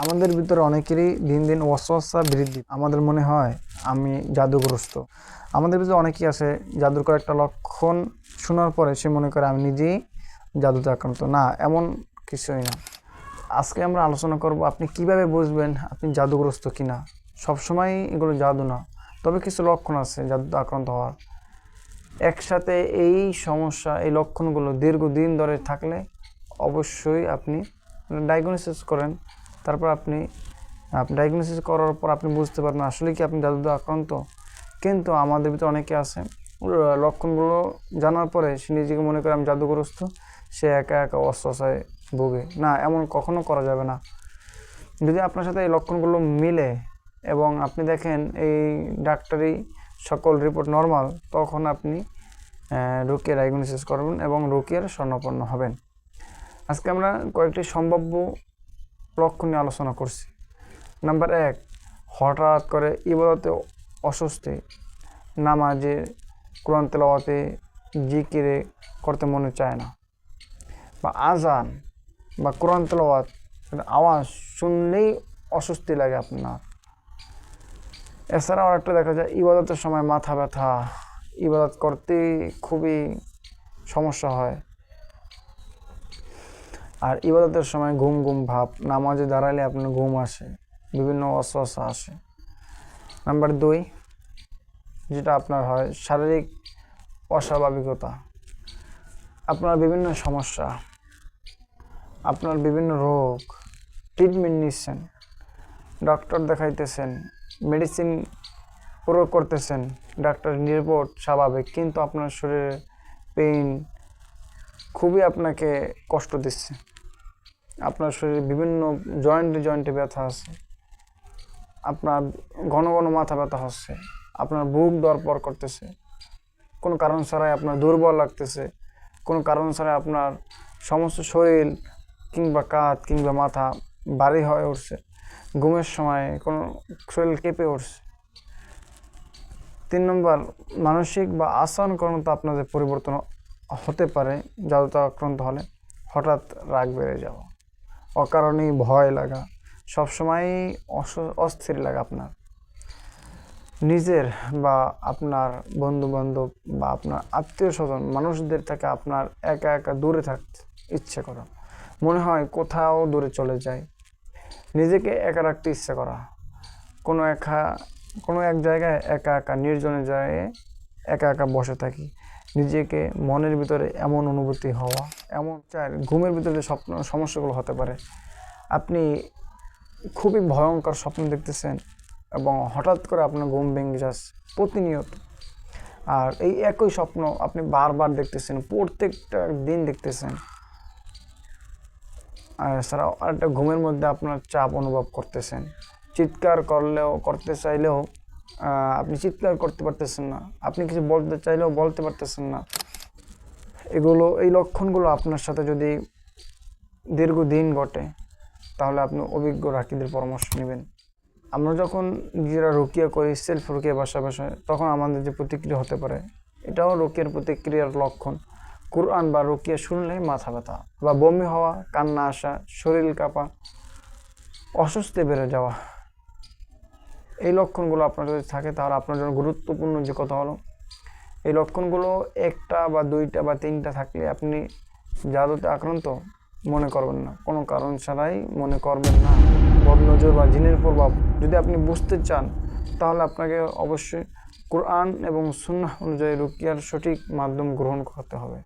আমাদের ভিতরে অনেকেরই দিন দিন ওয়াসওয়াসা বৃদ্ধি। আমাদের মনে হয় আমি জাদুগ্রস্ত। আমাদের ভিতরে অনেকেই আছে জাদুর কয়েকটা লক্ষণ শোনার পরে সে মনে করে আমি নিজেই জাদুতে আক্রান্ত। না, এমন কিছুই না। আজকে আমরা আলোচনা করব আপনি কিভাবে বুঝবেন আপনি জাদুগ্রস্ত কিনা। সবসময় এগুলো জাদু না, তবে কিছু লক্ষণ আছে জাদুতে আক্রান্ত হওয়ার। একসাথে এই সমস্যা, এই লক্ষণগুলো দীর্ঘদিন ধরে থাকলে অবশ্যই আপনি ডায়াগনোসিস করেন। তারপর আপনি ডায়াগনোসিস করার পর আপনি বুঝতে পারবেন আসলে কি আপনি জাদুতে আক্রান্ত। কিন্তু আমাদের ভিতরে অনেকে আছে লক্ষণগুলো জানার পরে সে নিজেকে মনে করে আমি জাদুগ্রস্ত, সে একা একা অস্বস্থায় ভোগে। না, এমন কখনো করা যাবে না। যদি আপনার সাথে এই লক্ষণগুলো মিলে এবং আপনি দেখেন এই ডাক্তারি সকল রিপোর্ট নর্মাল, তখন আপনি রোগীর ডায়াগনোসিস করবেন এবং রোগীর শরণাপন্ন হবেন। আজকে আমরা কয়েকটি সম্ভাব্য লক্ষণ নিয়ে আলোচনা করছি। নাম্বার 1, হঠাৎ করে ইবাদতে অস্বস্তি, নামাজে, কোরআন তেলাওয়াতে, জিকিরে করতে মনে চায় না, বা আজান বা কোরআন তেলাওয়াত আওয়াজ শুনলেই অস্বস্তি লাগে আপনার। এছাড়াও একটা দেখা যায় ইবাদতের সময় মাথা ব্যথা, ইবাদত করতে খুবই সমস্যা হয়, আর ইবাদতের সময় ঘুম ঘুম ভাব, নামাজে দাঁড়ালে আপনার ঘুম আসে, বিভিন্ন ওয়াসওয়াসা আসে। নাম্বার 2, যেটা আপনার হয় শারীরিক অস্বাভাবিকতা। আপনার বিভিন্ন সমস্যা, আপনার বিভিন্ন রোগ, ট্রিটমেন্ট নিচ্ছেন, ডক্টর দেখাইতেছেন, মেডিসিন প্রয়োগ করতেছেন, ডাক্তারের রিপোর্ট স্বাভাবিক, কিন্তু আপনার শরীরে পেইন খুবই আপনাকে কষ্ট দিচ্ছে। আপনার শরীরে বিভিন্ন জয়েন্টে ব্যথা আছে, আপনার ঘন ঘন মাথা ব্যথা হচ্ছে, আপনার বুক দরপর করতেছে, কোনো কারণ ছাড়াই আপনার দুর্বল লাগতেছে, কোনো কারণ ছাড়াই আপনার সমস্ত শরীর কিংবা কাঁধ কিংবা মাথা ভারী হয়ে উঠছে, ঘুমের সময় কোনো শরীর কেঁপে উঠছে। 3 নম্বর, মানসিক বা আচরণগত আপনাদের পরিবর্তন হতে পারে জাদুতে আক্রান্ত হলে। হঠাৎ রাগ বেড়ে যাওয়া, অকারণেই ভয় লাগা, সবসময় অস্থির লাগা, আপনার নিজের বা আপনার বন্ধু বান্ধব বা আপনার আত্মীয় স্বজন মানুষদের থেকে আপনার একা একা দূরে থাকতে ইচ্ছে করা, মনে হয় কোথাও দূরে চলে যায়, নিজেকে একা রাখতে ইচ্ছে করা, কোনো এক জায়গায় একা একা নির্জনে যায় একা একা বসে থাকি, নিজেকে মনের ভিতরে এমন অনুভূতি হওয়া, এমন ঘুমের ভিতরে স্বপ্ন সমস্যাগুলো হতে পারে। আপনি খুবই ভয়ঙ্কর স্বপ্ন দেখতেছেন এবং হঠাৎ করে আপনার ঘুম ভেঙে যাচ্ছে প্রতিনিয়ত, আর এই একই স্বপ্ন আপনি বারবার দেখতেছেন, প্রত্যেকটা দিন দেখতেছেন। আর এছাড়াও আরেকটা, ঘুমের মধ্যে আপনার চাপ অনুভব করতেছেন, চিৎকার করতে চাইলেও আপনি চিৎকার করতে পারতেছেন না, আপনি কিছু বলতে চাইলেও বলতে পারতেছেন না। এই লক্ষণগুলো আপনার সাথে যদি দীর্ঘদিন ঘটে তাহলে আপনি অভিজ্ঞ রাকিদের পরামর্শ নেবেন। আমরা যখন নিজেরা রুকিয়া করি, সেলফ রুকিয়া বাসায়, তখন আমাদের যে প্রতিক্রিয়া হতে পারে, এটাও রুকিয়ার প্রতিক্রিয়ার লক্ষণ। কোরআন বা রুকিয়া শুনলে মাথা ব্যথা বা বমি হওয়া, কান্না আসা, শরীর কাঁপা, অস্বস্তি বেড়ে যাওয়া, এই লক্ষণগুলো আপনার যদি থাকে তাহলে আপনার জন্য গুরুত্বপূর্ণ যে কথা হলো, এই লক্ষণগুলো 1টা বা 2টা বা 3টা থাকলে আপনি জাদুতে আক্রান্ত মনে করবেন না, কোনো কারণ ছাড়াই মনে করবেন না। বদনজর বা জিনের প্রভাব যদি আপনি বুঝতে চান তাহলে আপনাকে অবশ্যই কোরআন এবং সুন্নাহ অনুযায়ী রুকিয়ার সঠিক মাধ্যম গ্রহণ করতে হবে।